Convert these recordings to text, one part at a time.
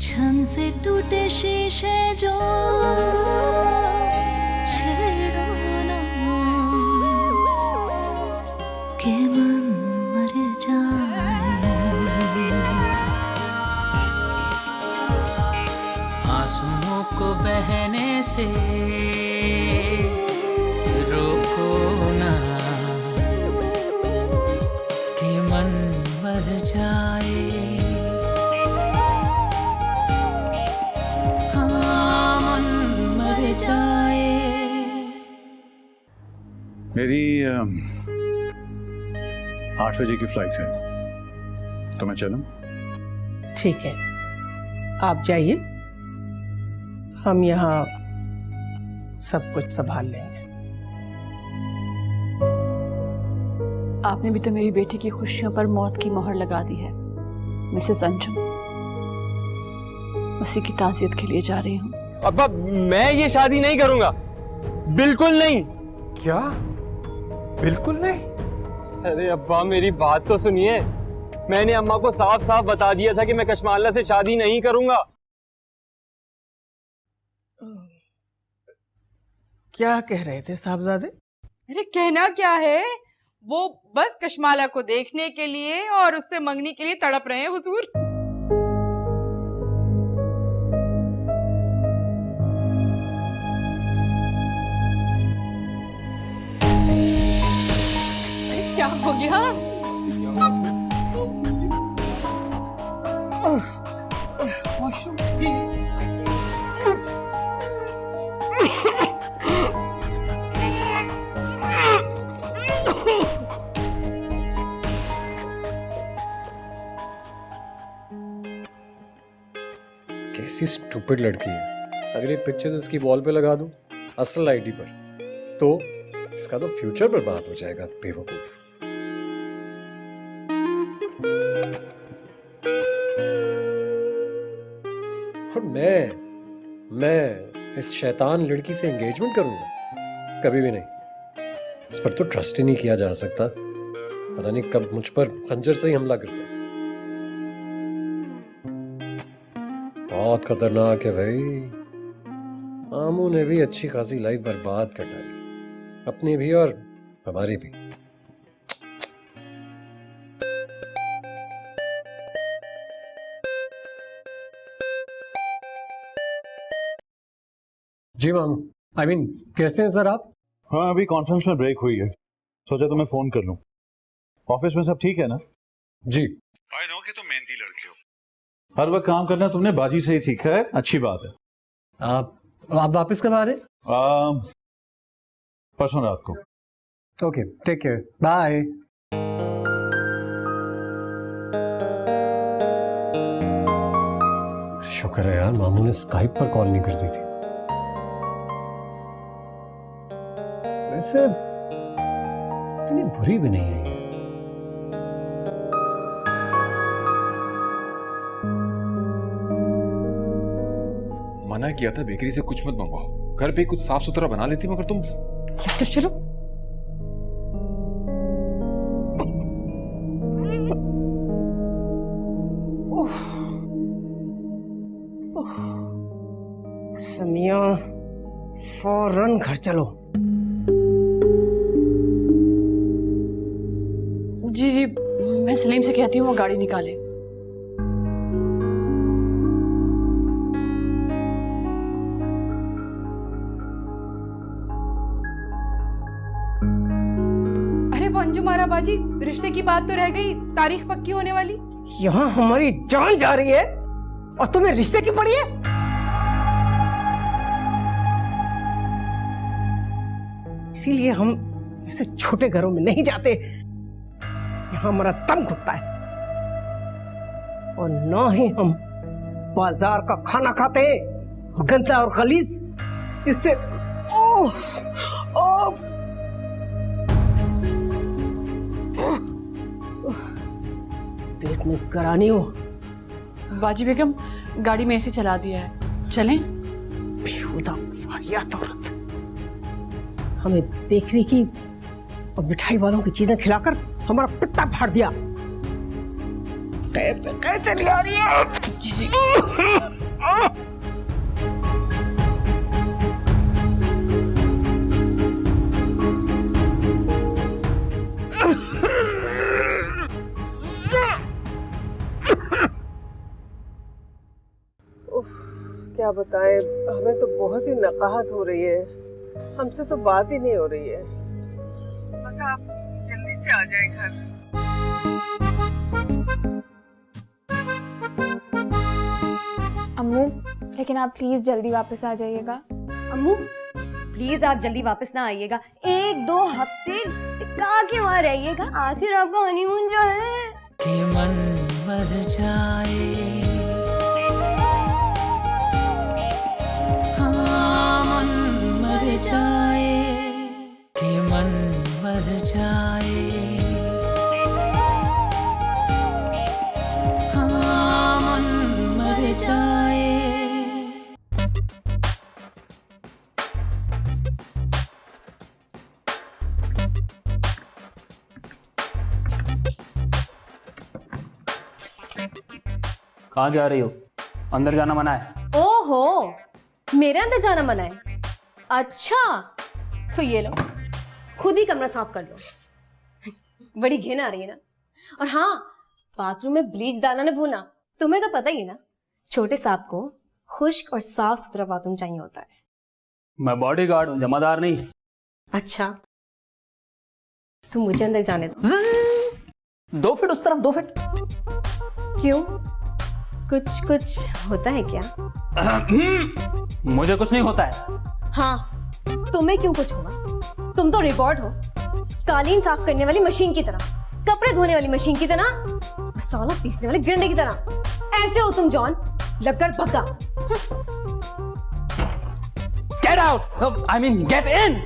छन से टूटे शीशे जो छेड़ो ना के मन मर जाए। आंसुओं को बहने से रोको ना कि मन मर जाए। हाँ, मन मर जाए। मेरी 8 बजे की फ्लाइट है, तो मैं चलूं? ठीक है, आप जाइए, हम यहाँ सब कुछ संभाल लेंगे। आपने भी तो मेरी बेटी की खुशियों पर मौत की मोहर लगा दी है मिसेस अंजुम। उसी की ताज़ियत के लिए जा रही हूँ। अब्बा, मैं ये शादी नहीं करूंगा, बिल्कुल नहीं। क्या? बिल्कुल नहीं? अरे अब्बा, मेरी बात तो सुनिए। मैंने अम्मा को साफ साफ बता दिया था कि मैं कशमाला से शादी नहीं करूंगा। क्या कह रहे थे साहबजादे? अरे कहना क्या है, वो बस कशमाला को देखने के लिए और उससे मंगनी के लिए तड़प रहे हैं हुजूर। अरे क्या हो गया? वॉशरूम जी। कैसी स्टूपिड लड़की है। अगर ये पिक्चर्स इसकी वॉल पे लगा दूं असल आईडी पर, तो इसका तो फ्यूचर बर्बाद हो जाएगा, बेवकूफ। और मैं इस शैतान लड़की से एंगेजमेंट करूंगा? कभी भी नहीं। इस पर तो ट्रस्ट ही नहीं किया जा सकता। पता नहीं कब मुझ पर खंजर से ही हमला करता है। बहुत खतरनाक है भाई। आमू ने भी अच्छी खासी लाइफ बर्बाद कर डाली, अपनी भी और हमारी भी। जी मामू, कैसे हैं सर आप? हाँ, अभी कॉन्फ्रेंस में ब्रेक हुई है, सोचा तुम्हें फोन कर लूं। ऑफिस में सब ठीक है ना? जी। आई नो कि तुम मेहनती लड़के हो, हर वक्त काम करना तुमने बाजी से ही सीखा है, अच्छी बात है। आप वापस कब आ रहे? परसों रात को। Okay, take care, bye. शुक्र है यार, मामू ने स्काइप पर कॉल नहीं कर दी थी। वैसे इतनी बुरी भी नहीं है। मना किया था बेकरी से कुछ मत मंगवाओ, घर पे कुछ साफ सुथरा बना लेती, मगर तुम। तो शुरू। समिया, फौरन घर चलो। जी जी, मैं सलीम से कहती हूँ वो गाड़ी निकाले। अंजुमारा बाजी, रिश्ते की बात तो रह गई, तारीख पक्की होने वाली। यहाँ हमारी जान जा रही है और तुम्हें रिश्ते की पड़ी है। इसीलिए हम ऐसे छोटे घरों में नहीं जाते। यहाँ हमारा दम घुटता है और ना ही हम बाजार का खाना खाते हैं, गंदा और खलीज, जिससे पेट में करानी हो। बाजी बेगम, गाड़ी में ऐसे चला दिया है, चलें? बेहुदा वाहियात औरत, हमें बेकरी की और मिठाई वालों की चीजें खिलाकर हमारा पित्ता फाड़ दिया। चली आ रही है। जी जी। क्या बताएं, हमें तो बहुत ही नकाहत हो रही है, हमसे तो बात ही नहीं हो रही है। बस आप जल्दी से आ जाए घर। अम्मू, लेकिन आप प्लीज जल्दी वापस आ जाइएगा। अम्मू प्लीज आप जल्दी वापस ना आइएगा, 1-2 हफ्ते टिका के वहाँ रहिएगा, आखिर आपका हनीमून जो है। कि मन मर जाए, हाँ मन मर जाए, कि मन मर जाए, हाँ मन मर जाए। कहाँ जा रही हो? अंदर जाना मना है। ओहो, मेरे अंदर जाना मना है? अच्छा, तो ये लो, खुद ही कमरा साफ कर लो। बड़ी घिन आ रही है ना। और हाँ, बाथरूम में ब्लीच डालना न भूलना, तुम्हें तो पता ही है ना, छोटे सांप को खुश्क और साफ सुथरा बाथरूम चाहिए होता है। मैं बॉडीगार्ड हूँ, जमादार नहीं। अच्छा, तुम मुझे अंदर जाने दो। 2 फीट उस तरफ, 2 फीट। क्यों, कुछ होता है क्या? मुझे कुछ नहीं होता है। हाँ, तुम्हें क्यों कुछ होगा? तुम तो रिबॉट हो, कालीन साफ करने वाली मशीन की तरह, कपड़े धोने वाली मशीन की तरह, मसाला पीसने वाले गिरने की तरह। ऐसे हो तुम जॉन, लगकर भगा। Get out! I mean, get in!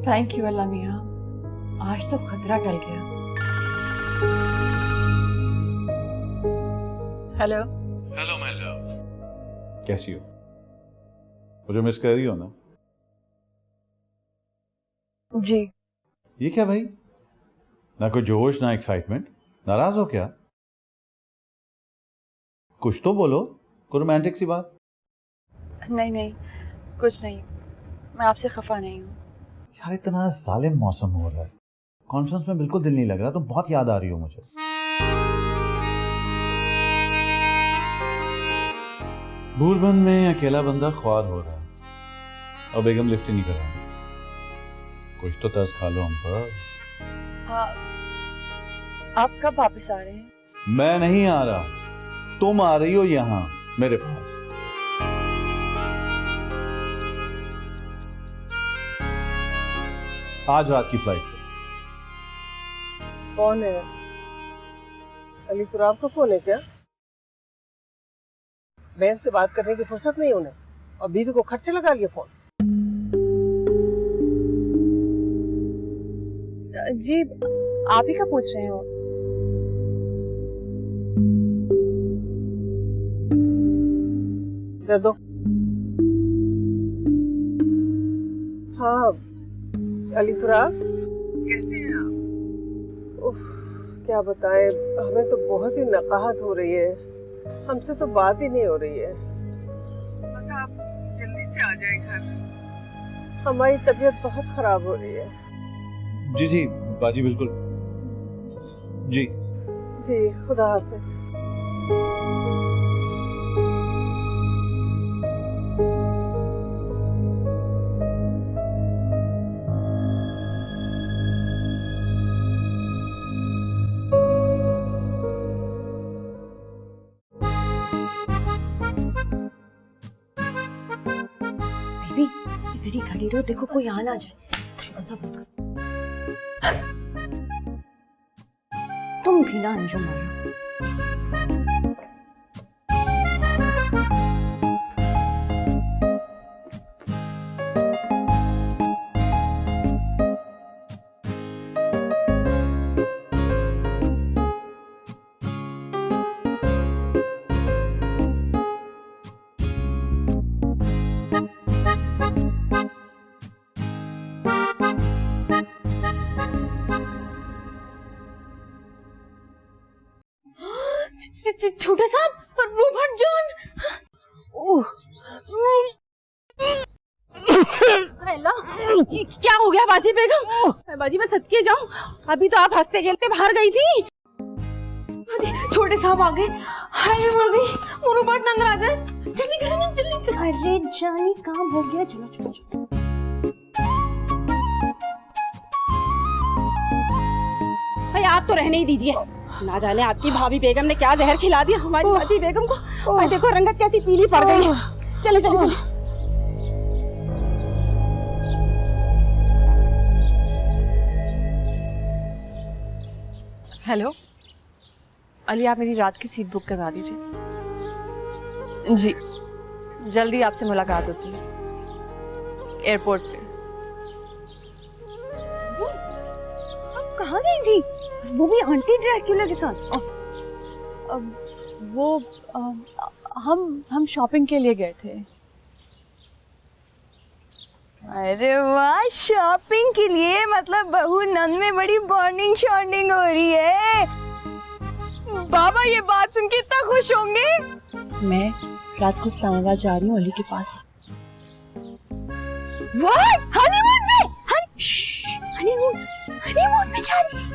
Thank you अल्लाह मियाँ, आज तो खतरा टल गया। हेलो हेलो माय लव, कैसी हो? मुझे मिस कर रही हो ना? जी। ये क्या भाई, ना कोई जोश ना एक्साइटमेंट, नाराज हो क्या? कुछ तो बोलो, कोई रोमांटिक सी बात। नहीं, कुछ नहीं, मैं आपसे खफा नहीं हूँ। यार इतना जालिम मौसम हो रहा है, कॉन्फ्रेंस में बिल्कुल दिल नहीं लग रहा, तो बहुत याद आ रही हो मुझे। भूरबंद में अकेला बंदा ख्वार हो रहा है और बेगम लिफ्ट ही नहीं कर रहा है। कुछ तो तरस खा लो हम पर। हाँ, आप कब वापस आ रहे हैं? मैं नहीं आ रहा, तुम आ रही हो यहाँ मेरे पास। आज रात की फ्लाइट से। कौन है? अली तुराब का फोन है क्या? बहन से बात करने की फुर्सत नहीं उन्हें, और बीवी को खट से लगा लिया फोन। जी, आप ही का पूछ रहे हो? दे दो। हाँ अली तुराब, कैसे हैं आप? उफ, क्या बताएं, हमें तो बहुत ही नकाहत हो रही है, हमसे तो बात ही नहीं हो रही है। बस आप जल्दी से आ जाए घर, हमारी तबीयत बहुत खराब हो रही है। जी जी बाजी, बिल्कुल जी जी, खुदा हाफिज। इधर ही खड़ी रहो, देखो कोई आ ना जाए। तुम भी ना अंजुम आया। क्या हो गया बाजी बेगम? बाजी मैं सदके जाऊं, अभी तो आप हंसते खेलते बाहर गई थी। बाजी छोटे साहब आ गए। हाय मर गई, मुझे बहुत नंद आ जाए। जल्दी करो ना, जल्दी करो। अरे जानी काम हो गया, चलो चलो चलो। भाई आप तो रहने ही दीजिए, ना जाने आपकी भाभी बेगम ने क्या जहर खिला दिया हमारी बाजी बेगम को। भाई देखो रंगत कैसी पीली पड़ गई है। चले चले चले। हेलो अली, आप मेरी रात की सीट बुक करवा दीजिए। जी जल्दी आपसे मुलाकात होती है एयरपोर्ट पे। आप कहाँ गई थी? वो भी आंटी ड्रैक्युला के साथ? वो हम शॉपिंग के लिए गए थे। अरे वाह, शॉपिंग के लिए? मतलब बहू नंद में बड़ी बॉन्डिंग शॉन्डिंग हो रही है। बाबा ये बात सुन के इतना खुश होंगे। मैं रात को इस्लामाबाद जा रही हूँ अली के पास। व्हाट? हनीमून में? हनीमून में जा रही है?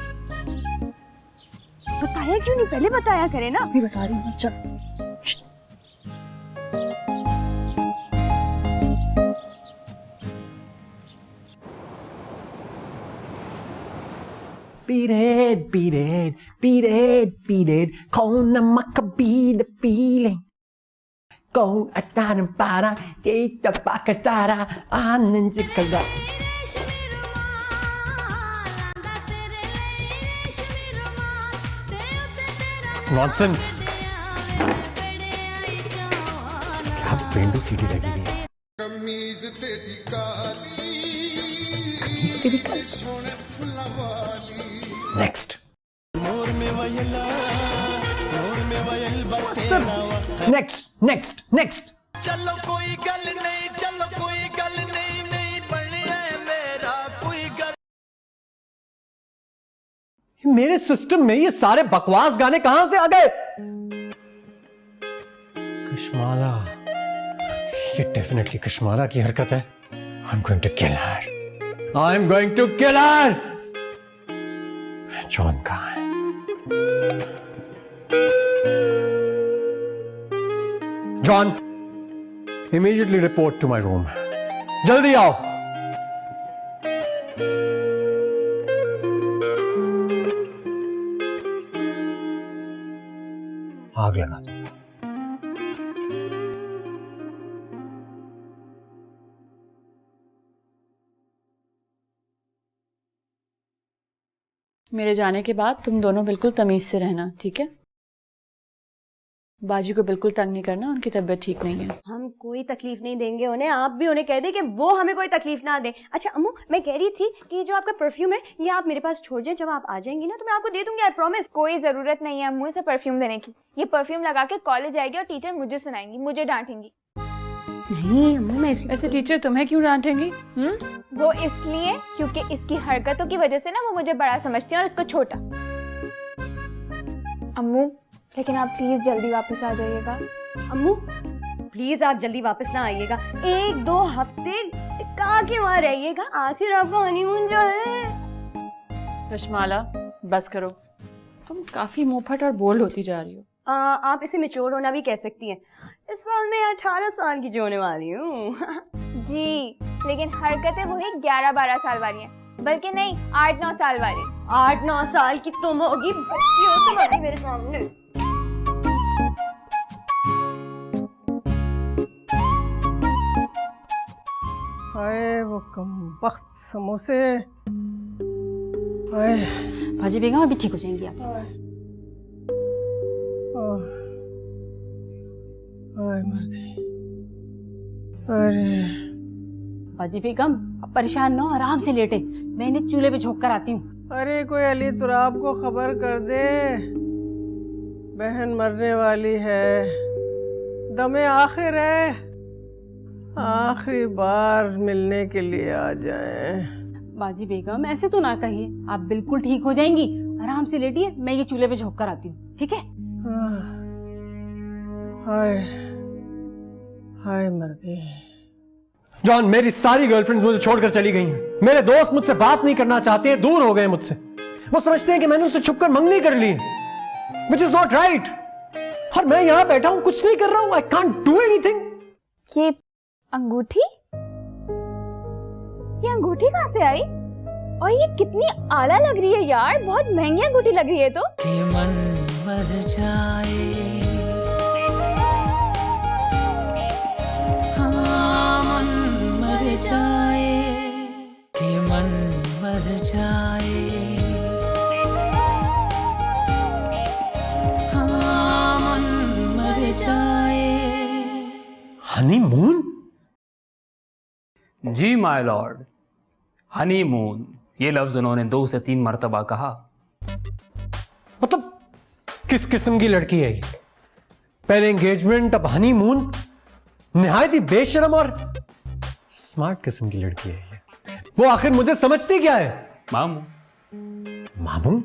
बताया क्यों नहीं? पहले बताया करे ना। अभी बता रही हूँ, चल। Beat it. Con na makabi the feeling. Con atana para, data pakatara, ananjikala. Nonsense. क्या पेंडू सीटी लगी हुई है। कमीज तेरी काली। नेक्स्ट। नेक्स्ट। चलो कोई गल नहीं, चलो कोई गल नहीं, नहीं बढ़िया मेरा कोई गल। मेरे सिस्टम में ये सारे बकवास गाने कहां से आ गए? कश्माला, ये डेफिनेटली कश्माला की हरकत है। I'm going to kill her. I'm going to kill her. John कहाँ है? John, immediately report to my room. जल्दी आओ। आग लगा दूंगा। मेरे जाने के बाद तुम दोनों बिल्कुल तमीज से रहना, ठीक है? बाजी को बिल्कुल तंग नहीं करना, उनकी तबीयत ठीक नहीं है। हम कोई तकलीफ नहीं देंगे उन्हें। आप भी उन्हें कह दे कि वो हमें कोई तकलीफ ना दे। अच्छा अम्मू, मैं कह रही थी कि जो आपका परफ्यूम है ये आप मेरे पास छोड़ जाए। जब आप आ जाएंगी ना तो मैं आपको दे दूंगी, आई प्रॉमिस। कोई जरूरत नहीं है अम्मू इसे परफ्यूम देने की। ये परफ्यूम लगा के कॉलेज जाएगी और टीचर मुझे सुनाएंगी, मुझे डांटेंगी। नहीं अम्मू, मैं ऐसे टीचर तुम्हें क्यों डांटेंगी? वो इसलिए क्योंकि इसकी हरकतों की वजह से ना वो मुझे बड़ा समझती है और इसको छोटा। अम्मू लेकिन आप प्लीज जल्दी वापस आ जाइएगा। अम्मू प्लीज आप जल्दी वापस ना आइएगा। 1-2 हफ्ते टिका के वहां रहिएगा। आखिर आपका हनीमून जो है। कश्माला बस करो, तुम काफी मुंहफट और बोल्ड होती जा रही हो। आप इसे मैच्योर होना भी कह सकती हैं। इस साल मैं 18 साल की जो होने वाली हूँ। जी लेकिन हरकतें वही 11-12 साल वाली हैं, बल्कि नहीं 8-9 साल वाली। 8-9 साल की तुम होगी, बच्ची हो तुम अभी मेरे सामने। हाय वो कमबख्त समोसे। हाय बाजी बेगम अभी ठीक हो जाएंगी आप। हाय मर गई। अरे बाजी बेगम आप परेशान ना हो, आराम से लेटे। मैं इन्हें चूल्हे पे झोंक कर आती हूँ। अरे कोई अली तुराब को खबर कर दे, बहन मरने वाली है। दमे आखिर है, आखिरी बार मिलने के लिए आ जाएं। बाजी बेगम ऐसे तो ना कहिए, आप बिल्कुल ठीक हो जाएंगी। आराम से लेटिए, मैं ये चूल्हे पे झोंक कर आती हूँ, ठीक है? हाय हाय मर गई। जॉन, मेरी सारी गर्लफ्रेंड्स मुझे छोड़कर चली गई हैं। मेरे दोस्त मुझसे बात नहीं करना चाहते हैं, दूर हो गए मुझसे। वो समझते हैं कि मैंने उनसे छुपकर मंगनी कर ली, विच इज नॉट राइट। और मैं यहां बैठा हूं, कुछ नहीं कर रहा हूं। I can't do anything. ये अंगूठी कहां से आई? और ये कितनी आला लग रही है यार, बहुत महंगी अंगूठी लग रही है। तो के मन मर जाए, हाँ मन मर जाए, के मन मर जाए, हाँ मन मर जाए। हनीमून? जी माय लॉर्ड, हनीमून ये लफ्ज उन्होंने 2 से 3 मर्तबा कहा। मतलब किस किस्म की लड़की है ये? पहले एंगेजमेंट, अब हनीमून। निहायत ही बेशरम और स्मार्ट किस्म की लड़की है ये। वो आखिर मुझे समझती क्या है? मामू। मामू?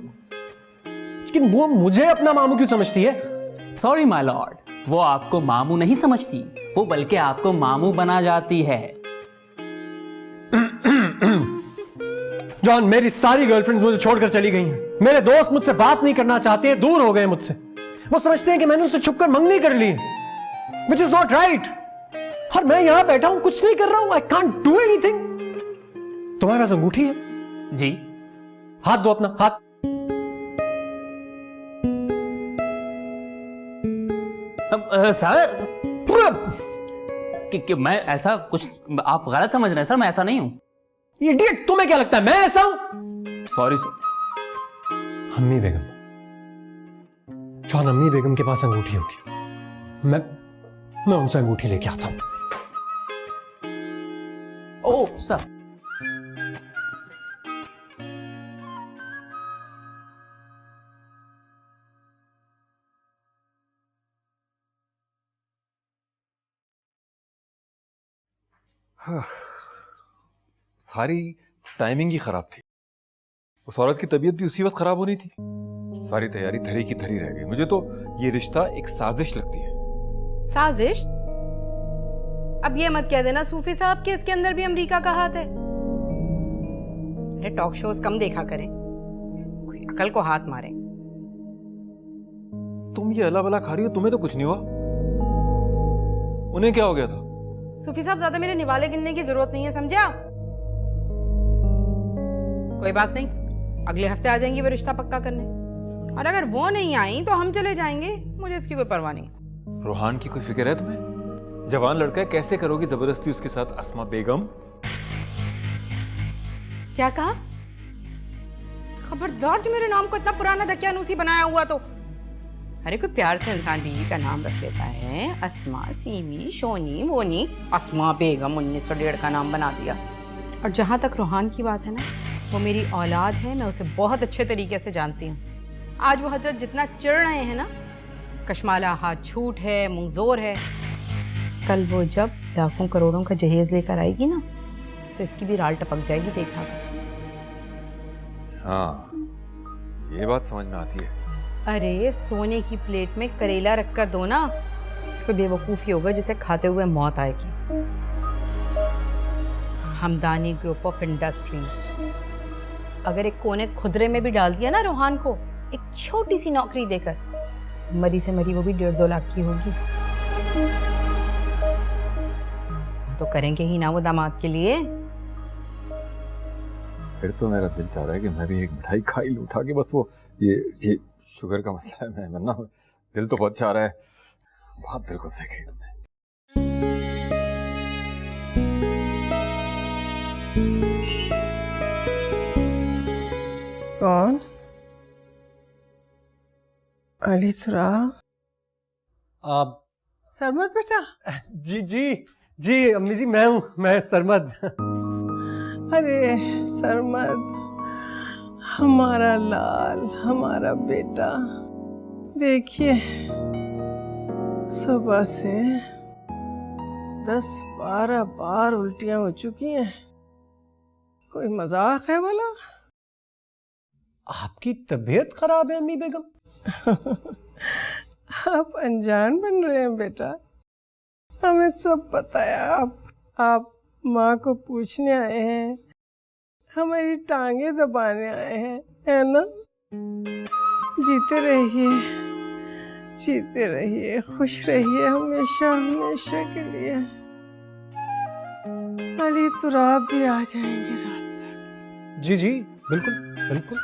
लेकिन वो मुझे अपना मामू क्यों समझती है? सॉरी माय लॉर्ड, वो आपको मामू नहीं समझती, वो बल्कि आपको मामू बना जाती है। जॉन, मेरी सारी गर्लफ्रेंड्स मुझे छोड़कर चली गई हैं। मेरे दोस्त मुझसे बात नहीं करना चाहते हैं, दूर हो गए मुझसे। वो समझते हैं कि मैंने उनसे छुपकर मंगनी कर ली, विच इज नॉट राइट। और मैं यहां बैठा हूं, कुछ नहीं कर रहा हूं। I can't do anything. तुम्हारे पास अंगूठी है? जी। हाथ दो अपना, हाथ। सर कि मैं ऐसा कुछ, आप गलत समझ रहे हैं सर, मैं ऐसा नहीं हूं। इडियट, तुम्हें क्या लगता है मैं ऐसा हूं? Sorry sir. अम्मी बेगम, जॉन, अम्मी बेगम के पास अंगूठी होगी। मैं उनसे अंगूठी लेके आता हूं। Oh sir. सारी टाइमिंग ही खराब थी। उस औरत की तबीयत भी उसी वक्त खराब होनी थी। सारी तैयारी धरी की धरी रह गई। मुझे तो ये रिश्ता एक साजिश लगती है। साजिश? अब ये मत कह देना सूफी साहब कि इसके अंदर भी अमेरिका का हाथ है। अरे टॉक शोज कम देखा करें, कोई अकल को हाथ मारे। तुम ये अला बला खा रही हो, तुम्हें तो कुछ नहीं हुआ। उन्हें क्या हो गया था? सूफी साहब, ज्यादा मेरे निवाले गिनने की जरूरत नहीं है, समझा? कोई बात नहीं, अगले हफ्ते आ जाएंगी वो रिश्ता पक्का करने। और अगर वो नहीं आई तो हम चले जाएंगे, मुझे इसकी कोई परवाह नहीं। रोहान की कोई फिक्र है तुम्हें? जवान लड़का है, कैसे करोगी जबरदस्ती उसके साथ अस्मा बेगम? क्या कहा? खबरदार जो मेरे नाम को इतना पुराना दकियानूसी बनाया हुआ तो। अरे कोई प्यार से इंसान बीवी का नाम रख लेता है। अस्मा, सीमी, शोनी, मोनी, अस्मा बेगम 1901 का नाम बना दिया। और जहाँ तक रूहान की बात है ना, वो मेरी औलाद है, मैं उसे बहुत अच्छे तरीके से जानती हूँ। आज वो हजरत जितना चिढ़ रहे हैं ना, कशमाला हाथ छूट है, मुंगजोर है, कल वो जब लाखों करोड़ों का जहेज लेकर आएगी ना, तो इसकी भी राल टपक जाएगी, देखना। हाँ, ये बात समझ में आती है। अरे सोने की प्लेट में करेला रखकर दो ना, कोई बेवकूफ़ी होगा जिसे खाते हुए मौत आएगी। हमदानी ग्रुप ऑफ इंडस्ट्रीज अगर एक कोने खुदरे में भी डाल दिया ना रूहान को, एक छोटी सी नौकरी देकर, मरी से मरी वो भी 1.5-2 लाख की होगी। तो करेंगे ही ना वो दामाद के लिए। फिर तो मेरा दिल चाह रहा है कि मैं भी एक मिठाई खाई लूं, उठा के। बस वो ये शुगर का मसला है, मैं वरना दिल तो बहुत चाह रहा है। बहुत दिल को सह गई तुमने। कौन? अलित्रा? आप? सरमद बेटा? जी जी जी अम्मी जी, मैं सरमद। अरे सरमद, हमारा लाल, हमारा बेटा, देखिए सुबह से 10-12 बार उल्टियां हो चुकी हैं। कोई मजाक है वाला? आपकी तबीयत खराब है अम्मी बेगम? आप अनजान बन रहे हैं बेटा, हमें सब पता है। आप माँ को पूछने आए हैं, हमारी टांगे दबाने आए हैं, है ना? जीते रहिए, खुश रहिए हमेशा हमेशा के लिए। अली तुराब भी आ जाएंगे रात तक। जी जी, बिल्कुल बिल्कुल।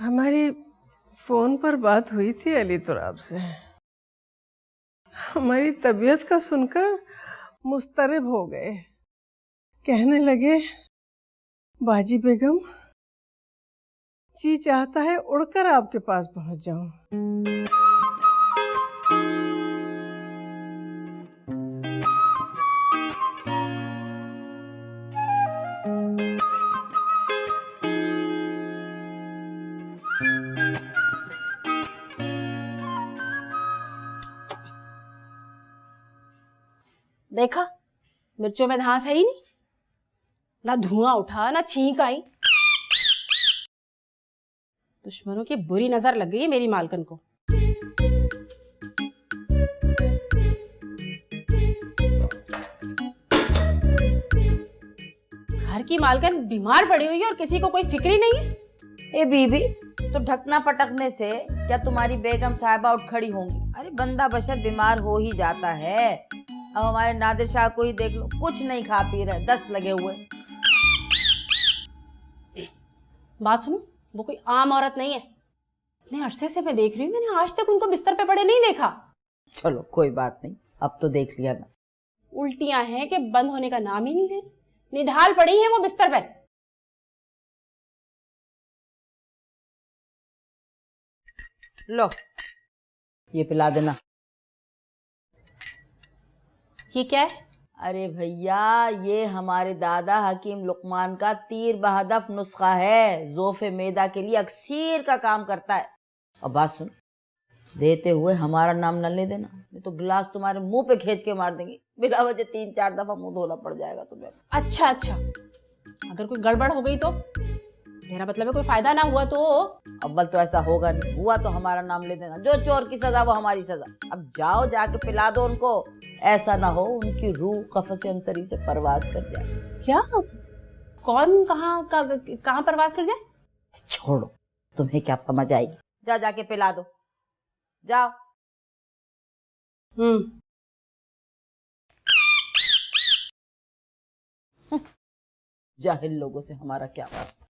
हमारी फोन पर बात हुई थी अली तुराब से। हमारी तबीयत का सुनकर मुस्तरब हो गए। कहने लगे, बाजी बेगम, जी चाहता है उड़कर आपके पास पहुंच जाऊं। देखा, मिर्चों में घास है ही नहीं, ना धुआं उठा ना छींक आई। दुश्मनों की बुरी नजर लग गई है मेरी मालकन को। घर की मालकन बीमार पड़ी हुई है और किसी को कोई फिक्र ही नहीं है। ए बीबी, तो ढकना पटकने से क्या तुम्हारी बेगम साहिबा उठ खड़ी होंगी? अरे बंदा बशर बीमार हो ही जाता है। अब हमारे नादिर शाह को ही देख लो, कुछ नहीं खा पी रहे, 10 लगे हुए। बात सुनो, वो कोई आम औरत नहीं है। इतने अरसे से मैं देख रही हूँ, मैंने आज तक उनको बिस्तर पे पड़े नहीं देखा। चलो कोई बात नहीं, अब तो देख लिया ना। उल्टियां हैं कि बंद होने का नाम ही नहीं ले रही। निढाल पड़ी है वो बिस्तर पर। लो, ये पिला देना। ये क्या है? अरे भैया, ये हमारे दादा हकीम लुकमान का तीर बहदफ नुस्खा है। ज़ोफ़े मैदा के लिए अक्सीर का काम करता है। और बात सुन, देते हुए हमारा नाम न ले देना, नहीं तो गिलास तुम्हारे मुंह पे खींच के मार देंगे। बिना वजह 3-4 दफा मुंह धोना पड़ जाएगा तुम्हें। अच्छा, अगर कोई गड़बड़ हो गई तो? मेरा मतलब है कोई फायदा ना हुआ तो? अव्वल तो ऐसा होगा नहीं, हुआ तो हमारा नाम ले देना। जो चोर की सजा वो हमारी सजा। अब जाओ, जाके पिला दो उनको। ऐसा ना हो उनकी रूह कफ़स अंसरी से परवाज कर जाए। क्या? कौन कहाँ परवाज कर जाए? छोड़ो, तुम्हें क्या समझ आएगी। जा, जाके पिला दो, जाओ। जाहिल लोगों से हमारा क्या वास्ता।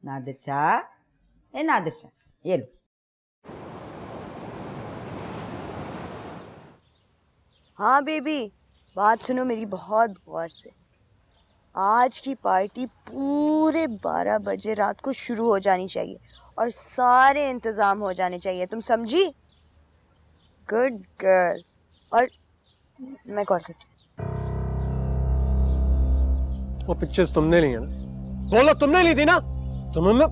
नादिर शाह, ए नादिर शाह, ये लो। हाँ बेबी, बात सुनो मेरी बहुत गौर से। आज की पार्टी पूरे 12 बजे रात को शुरू हो जानी चाहिए और सारे इंतज़ाम हो जाने चाहिए, तुम समझी? Good girl. और मैं कॉल करती हूँ। वो पिक्चर्स तुमने ली है ना? बोलो, तुमने ली थी ना? तुमने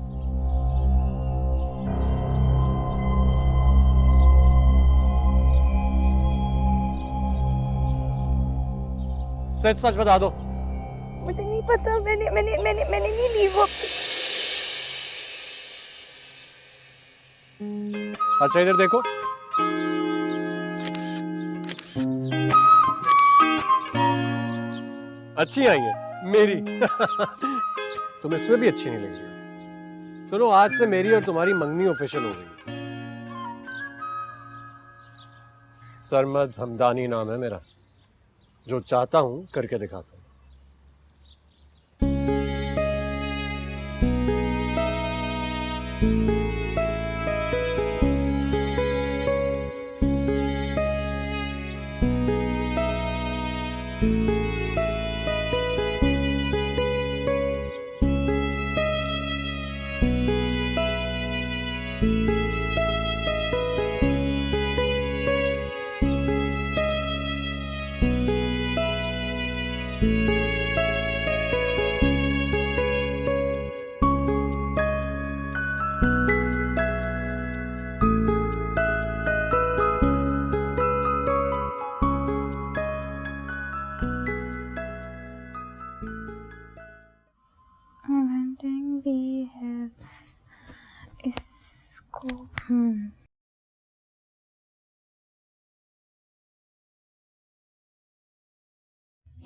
सच सच बता दो। मुझे नहीं पता, मैंने नहीं ली वो। अच्छा इधर देखो। अच्छी आई है मेरी। तुम इसमें भी अच्छी नहीं लगी। सुनो, आज से मेरी और तुम्हारी मंगनी ऑफिशियल हो गई। सरमद हमदानी नाम है मेरा। जो चाहता हूं करके दिखाता हूं।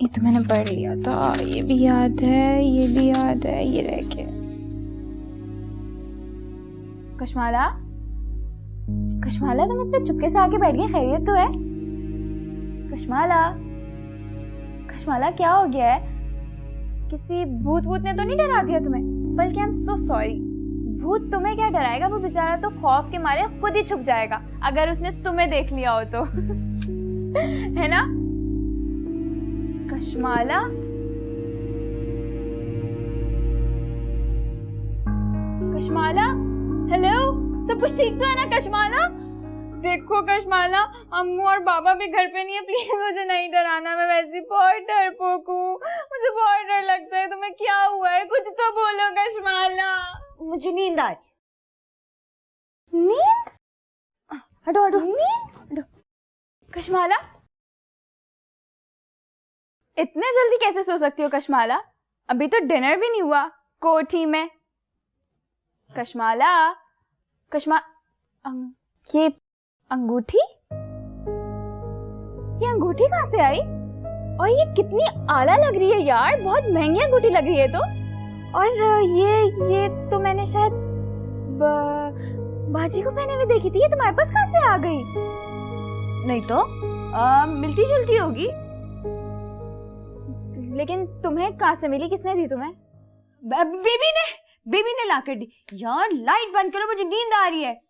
ये तो मैंने पढ़ लिया था, ये भी याद है, ये भी याद है, ये रह गया। कशमाला, कशमाला तुम इतने चुपके से आके बैठ गई, खैरियत तो है? कशमाला, कशमाला क्या हो गया है? किसी भूत वूत ने तो नहीं डरा दिया तुम्हें? बल्कि आई एम सो सॉरी, भूत तुम्हें क्या डराएगा, वो बेचारा तो खौफ के मारे खुद ही छुप जाएगा अगर उसने तुम्हें देख लिया हो तो। है ना कशमाला? कशमाला, हेलो, सब कुछ ठीक तो है ना कशमाला? देखो कशमाला, अम्मू और बाबा भी घर पे नहीं है, प्लीज मुझे नहीं डराना, मैं वैसे बहुत डरपोक हूँ, मुझे बहुत डर लगता है। तुम्हें क्या हुआ है, कुछ तो बोलो कशमाला। मुझे नींद आ रही। नींद? हटो हटो। नींद? कशमाला, इतने जल्दी कैसे सो सकती हो कशमाला? अभी तो डिनर भी नहीं हुआ कोठी में। कशमाला, ये अंगूठी? ये अंगूठी कहाँ से आई? और ये कितनी आला लग रही है यार, बहुत महंगी अंगूठी लग रही है तो। और ये तो मैंने शायद बाजी को पहने हुए देखी थी, ये तुम्हारे पास कहाँ से आ गई? नहीं तो मिलती जुलती होगी। लेकिन तुम्हें कहाँ से मिली, किसने दी तुम्हें? बेबी ने लाकर दी। यार लाइट बंद करो, मुझे नींद आ रही है।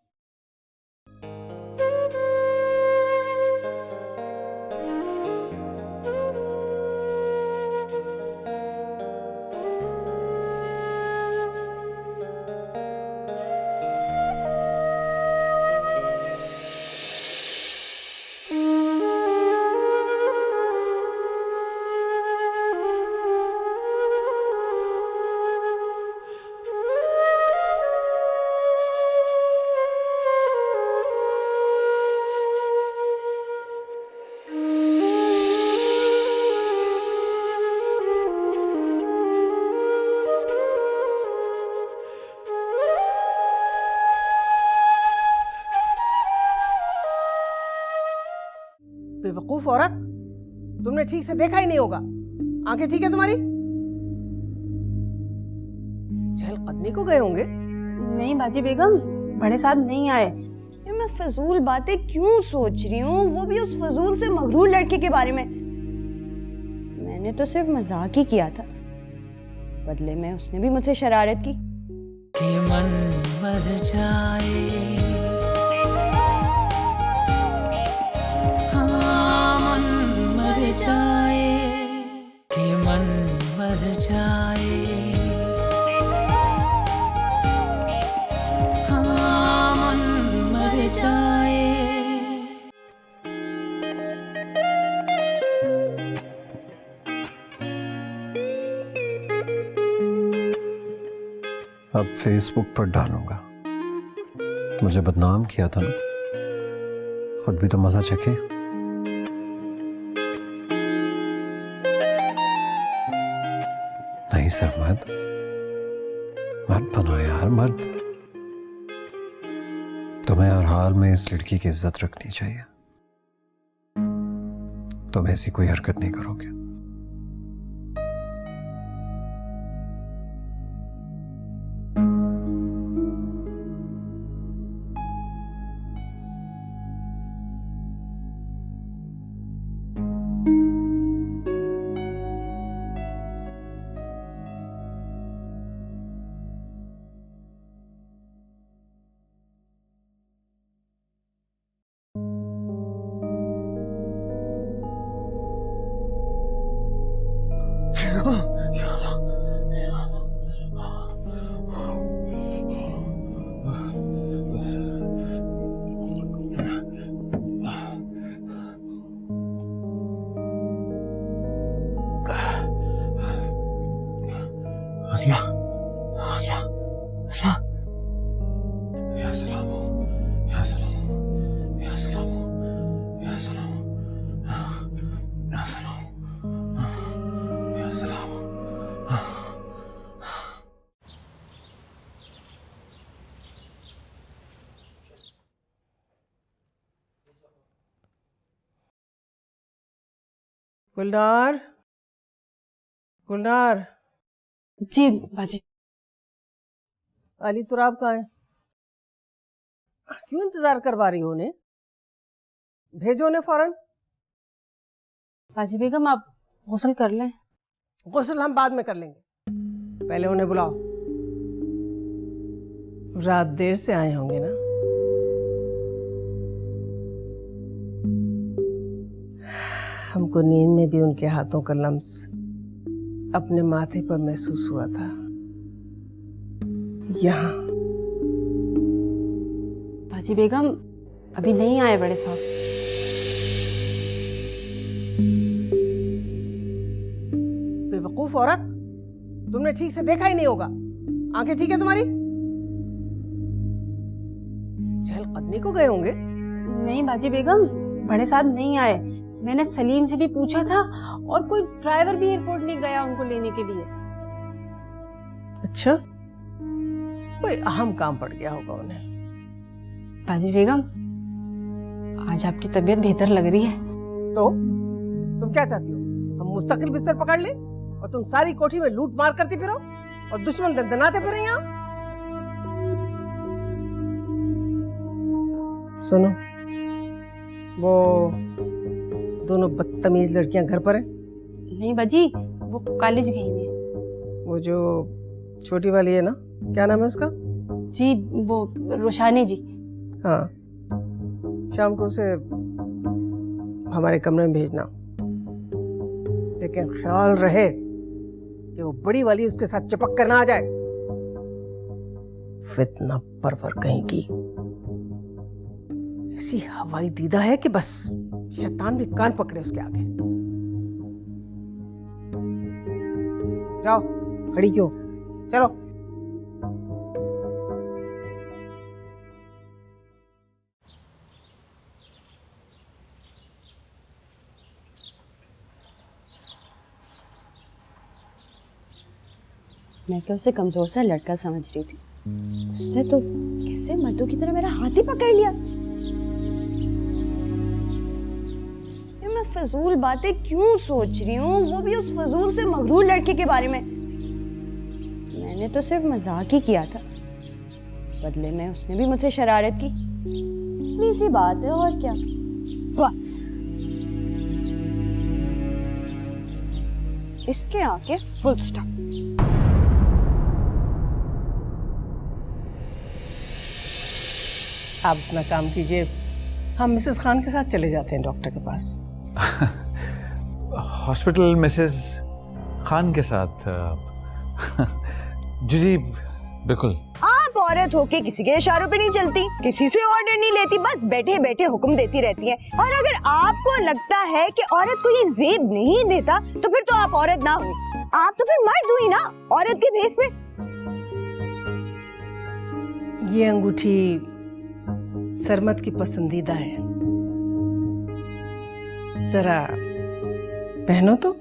बेवकूफ औरत, तुमने ठीक से देखा ही नहीं होगा। आंखें ठीक है तुम्हारी? चहलकदमी को गए होंगे। नहीं बाजी बेगम, बड़े साहब नहीं आए। ये मैं फजूल बातें क्यों सोच रही हूँ, वो भी उस फजूल से मगरूर लड़के के बारे में। मैंने तो सिर्फ मजाक ही किया था, बदले में उसने भी मुझसे शरारत की। कि मन मर जाए, हाँ मन मर जाए, कि मन मर जाए, हाँ मन मर जाए। अब फेसबुक पर डालूंगा। मुझे बदनाम किया था ना, खुद भी तो मजा चखे। नहीं सरमद, मर्द बनो यार, मर्द। तुम्हें हर हाल में इस लड़की की इज्जत रखनी चाहिए। तुम ऐसी कोई हरकत नहीं करोगे। आसमा, आसमा, आसमा। या सलाम, या सलाम, या सलाम, या सलाम, या सलाम, या सलाम। गुलदार, गुलनार। जी बाजी। अली तुराब कहाँ है? क्यों इंतजार करवा रही हो उन्हें? भेजो उन्हें फौरन। बाजी बेगम आप गुस्ल कर लें। गुस्ल हम बाद में कर लेंगे, पहले उन्हें बुलाओ। रात देर से आए होंगे ना? हमको नींद में भी उनके हाथों का लम्स अपने माथे पर महसूस हुआ था। यहाँ बाजी बेगम अभी नहीं आए बड़े साहब। बेवकूफ औरत, तुमने ठीक से देखा ही नहीं होगा। आंखें ठीक है तुम्हारी? चहलकदमी को गए होंगे। नहीं बाजी बेगम, बड़े साहब नहीं आए। मैंने सलीम से भी पूछा था और कोई ड्राइवर भी एयरपोर्ट नहीं गया उनको लेने के लिए। अच्छा, कोई अहम काम पड़ गया होगा उन्हें। बाजी बेगम आज आपकी तबीयत बेहतर लग रही है। तो तुम क्या चाहती हो? हम मुस्तकिल बिस्तर पकड़ ले और तुम सारी कोठी में लूट मार करती फिरो और दुश्मन दंदनाते फिरे यहाँ? सुनो, वो दोनों बदतमीज लड़कियां घर पर हैं? नहीं बाजी, वो कॉलेज गई हुई है। वो जो छोटी वाली है ना, क्या नाम है उसका? जी वो रोशानी जी। हाँ, शाम को उसे हमारे कमरे में भेजना, लेकिन ख्याल रहे कि वो बड़ी वाली उसके साथ चिपक कर ना आ जाए। फितना परवर कहीं की। ऐसी हवाई दीदा है कि बस शैतान भी कान पकड़े उसके आगे। जाओ, खड़ी क्यों? चलो। मैं तो उसे कमजोर सा लड़का समझ रही थी, उसने तो कैसे मर्दों की तरह मेरा हाथ ही पकड़ लिया। ये मैं फजूल बातें क्यों सोच रही हूँ, वो भी उस फजूल से मगरूर लड़के के बारे में। मैंने तो सिर्फ मजाक ही किया था, बदले में उसने भी मुझसे शरारत की। इतनी सी बात है और क्या। बस इसके आगे फुल स्टॉप। आप अपना काम कीजिए, हम मिसेस खान के साथ चले जाते हैं डॉक्टर के पास। हॉस्पिटल मिसेस खान के साथ? जी जी बिल्कुल। आप औरत होके किसी के इशारों पे नहीं चलती, किसी से ऑर्डर नहीं लेती, बस बैठे बैठे हुक्म देती रहती हैं। और अगर आपको लगता है कि औरत को ये जेब नहीं देता तो फिर तो आप औरत ना हुई, आप तो फिर मर्द हुई ना, औरत के भेस में। ये अंगूठी सरमत की पसंदीदा है, जरा पहनो तो।